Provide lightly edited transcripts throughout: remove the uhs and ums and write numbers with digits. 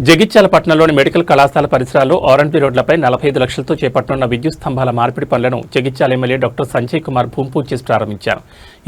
జగిత్యాల పట్టణంలోని మెడికల్ కళాశాల పరిసరాల్లో ఆర్ఎన్బి రోడ్లపై 45 లక్షలతో చేపట్టనున్న విద్యుత్ స్తంభాల మార్పిడి పనులను జగిత్యాల ఎమ్మెల్యే డాక్టర్ సంజయ్ కుమార్ భూమి పూజ చేసి ప్రారంభించారు.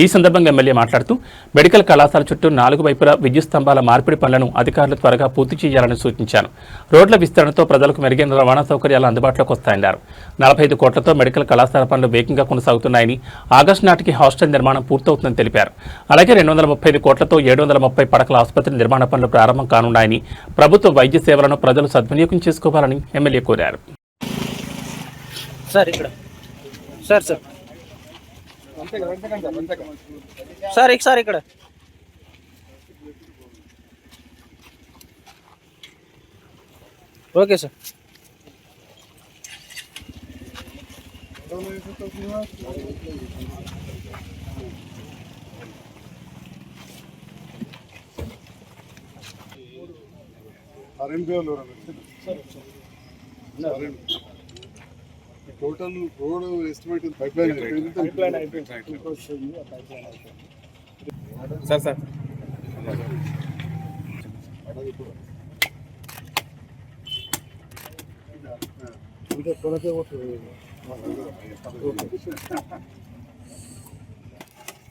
ఈ సందర్భంగా ఎమ్మెల్యే మాట్లాడుతూ మెడికల్ కళాశాల చుట్టూ 4 వైపులా విద్యుత్ స్తంభాల మార్పిడి పనులను అధికారులు త్వరగా పూర్తి చేయాలని సూచించారు. రోడ్ల విస్తరణతో ప్రజలకు మెరుగైన రవాణా సౌకర్యాలు అందుబాటులోకి వస్తాయన్నారు. 45 కోట్లతో మెడికల్ కళాశాల పనులు వేగంగా కొనసాగుతున్నాయని, ఆగస్టు నాటికి హాస్టల్ నిర్మాణం పూర్తవుతుందని తెలిపారు. అలాగే 235 కోట్లతో 730 పడకల ఆసుపత్రి నిర్మాణ పనులు ప్రారంభం కానున్నాయని, ప్రభుత్వ వైద్య సేవలను ప్రజలు సద్వినియోగం చేసుకోవాలని ఎమ్మెల్యే కోరారు. Okay sir. Total road estimate pipeline అయిపోయింది సార్ సార్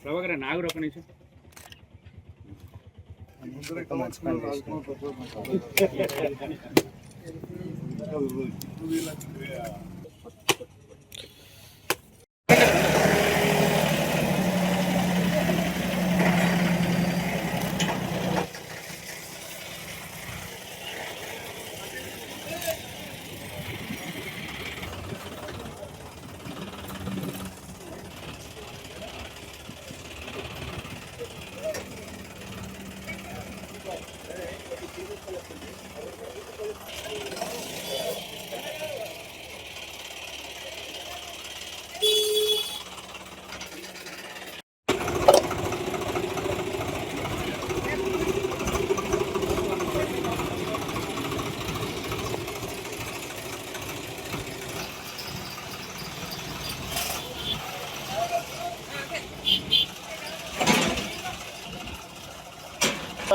ప్రభాకర్ నాగరు ఒక నిమిషం.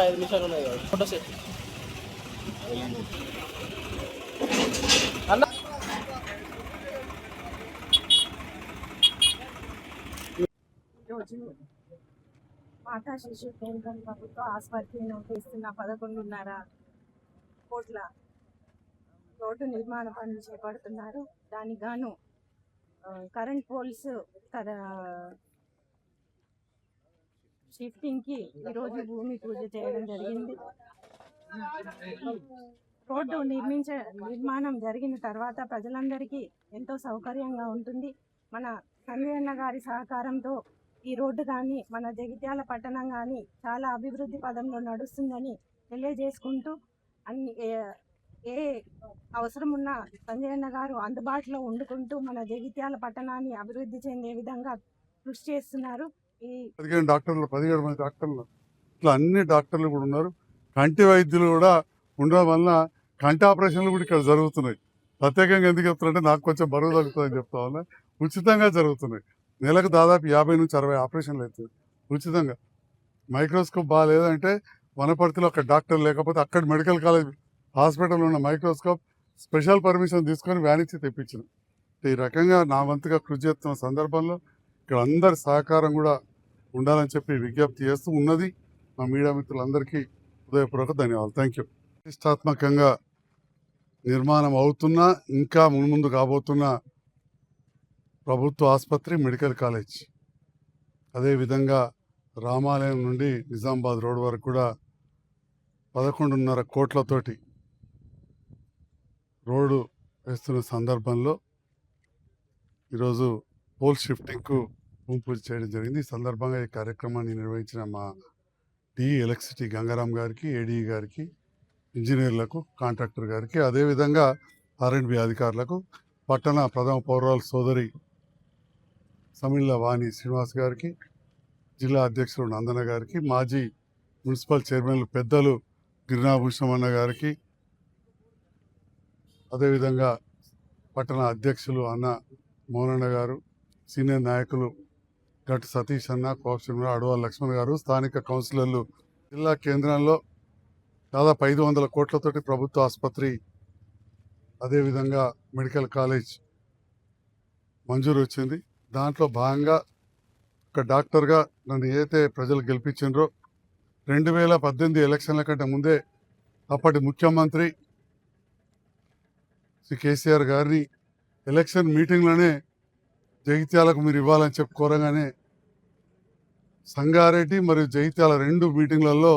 ఐదు నిమిషాలు ఉన్నాయి ఫోటో సెట్ అన్న. మాతా శిశు కేంద్రం ప్రభుత్వ ఆసుపత్రిని ఇస్తున్న 11.5 కోట్ల రోడ్డు నిర్మాణ పనులు చేపడుతున్నారు. దానికి గాను కరెంట్ పోల్స్ షిఫ్టింగ్కి ఈరోజు భూమి పూజ చేయడం జరిగింది. రోడ్డు నిర్మాణం జరిగిన తర్వాత ప్రజలందరికీ ఎంతో సౌకర్యంగా ఉంటుంది. మన సంజయ్ అన్న గారి సహకారంతో ఈ రోడ్డు కానీ మన జగిత్యాల పట్టణం కానీ చాలా అభివృద్ధి పదంలో నడుస్తుందని తెలియజేసుకుంటూ అన్ని ఏ అవసరం ఉన్న సంజయ్ అన్న గారు అందుబాటులో వండుకుంటూ మన జగిత్యాల పట్టణాన్ని అభివృద్ధి చెందే విధంగా కృషి చేస్తున్నారు. 17 మంది డాక్టర్లు ఇట్లా అన్ని డాక్టర్లు కూడా ఉన్నారు. కంటి వైద్యులు కూడా ఉండడం వలన కంటి ఆపరేషన్లు కూడా ఇక్కడ జరుగుతున్నాయి. ప్రత్యేకంగా ఎందుకు చెప్తున్నారంటే నాకు కొంచెం బరువు తగ్గుతుందని చెప్తా ఉన్నా. ఉచితంగా జరుగుతున్నాయి. నెలకు దాదాపు 50 నుంచి 60 ఆపరేషన్లు అవుతుంది ఉచితంగా. మైక్రోస్కోప్ బాగాలేదంటే వనపర్తిలో ఒక డాక్టర్ లేకపోతే అక్కడ మెడికల్ కాలేజ్ హాస్పిటల్లో ఉన్న మైక్రోస్కోప్ స్పెషల్ పర్మిషన్ తీసుకొని వ్యానిచ్చి తెప్పించిన. ఈ రకంగా నా వంతుగా కృషి చేస్తున్న సందర్భంలో ఇక్కడ అందరి సహకారం కూడా ఉండాలని చెప్పి విజ్ఞప్తి చేస్తూ ఉన్నది. మా మీడియా మిత్రులందరికీ హృదయపూర్వక ధన్యవాదాలు. Thank you. ప్రతిష్టాత్మకంగా నిర్మాణం అవుతున్న ఇంకా ముందు కాబోతున్న ప్రభుత్వ ఆసుపత్రి మెడికల్ కాలేజ్, అదేవిధంగా రామాలయం నుండి నిజామాబాద్ రోడ్ వరకు కూడా 11.5 కోట్లతోటి రోడ్డు వేస్తున్న సందర్భంలో ఈరోజు పోల్ షిఫ్టింగ్కు భూమి పూజ చేయడం జరిగింది. ఈ సందర్భంగా ఈ కార్యక్రమాన్ని నిర్వహించిన మా డిఈ ఎలక్ట్రిసిటీ గంగారాం గారికి, ఏడీఈ గారికి, ఇంజనీర్లకు, కాంట్రాక్టర్ గారికి, అదేవిధంగా ఆర్ఎండ్బి అధికారులకు, పట్టణ ప్రథమ పౌరాల సోదరి సమిళ్ళ వాణి శ్రీనివాస్ గారికి, జిల్లా అధ్యక్షులు నందన గారికి, మాజీ మున్సిపల్ చైర్మన్లు పెద్దలు గిరినాభూషణం అన్న గారికి, అదేవిధంగా పట్టణ అధ్యక్షులు అన్న మోహనన్న గారు, సీనియర్ నాయకులు గట్టు సతీష్ అన్న, కోపశ్రీరావు, అడవాల లక్ష్మణ్ గారు, స్థానిక కౌన్సిలర్లు, జిల్లా కేంద్రంలో దాదాపు 500 కోట్లతోటి ప్రభుత్వ ఆసుపత్రి, అదేవిధంగా మెడికల్ కాలేజ్ మంజూరు వచ్చింది. దాంట్లో భాగంగా ఒక డాక్టర్గా నన్ను ఏదైతే ప్రజలు గెలిపించిండ్రో 2018 ఎలక్షన్ల కంటే ముందే అప్పటి ముఖ్యమంత్రి శ్రీ కేసీఆర్ గారిని ఎలక్షన్ మీటింగ్లోనే జగిత్యాలకు మీరు ఇవ్వాలని చెప్పి కోరగానే సంగారెడ్డి మరియు జగిత్యాల 2 మీటింగ్లలో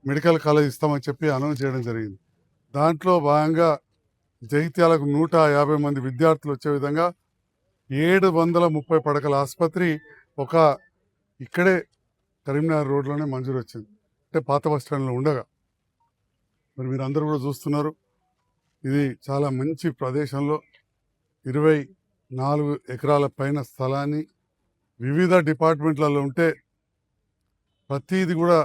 మెడికల్ కాలేజ్ ఇస్తామని చెప్పి అనౌన్స్ చేయడం జరిగింది. దాంట్లో భాగంగా జగిత్యాలకు 150 మంది విద్యార్థులు వచ్చే విధంగా 730 పడకల ఆసుపత్రి ఇక్కడే కరీంనగర్ రోడ్లోనే మంజూరు వచ్చింది. అంటే పాత బస్ స్టాండ్లో ఉండగా మరి మీరు అందరూ కూడా చూస్తున్నారు. ఇది చాలా మంచి ప్రదేశంలో 24 ఎకరాల పైన స్థలాన్ని వివిధ డిపార్ట్మెంట్లలో ఉంటే ప్రతిది కూడా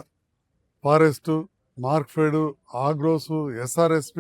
ఫారెస్టు, మార్క్ఫెడ్, ఆగ్రోసు, SRSP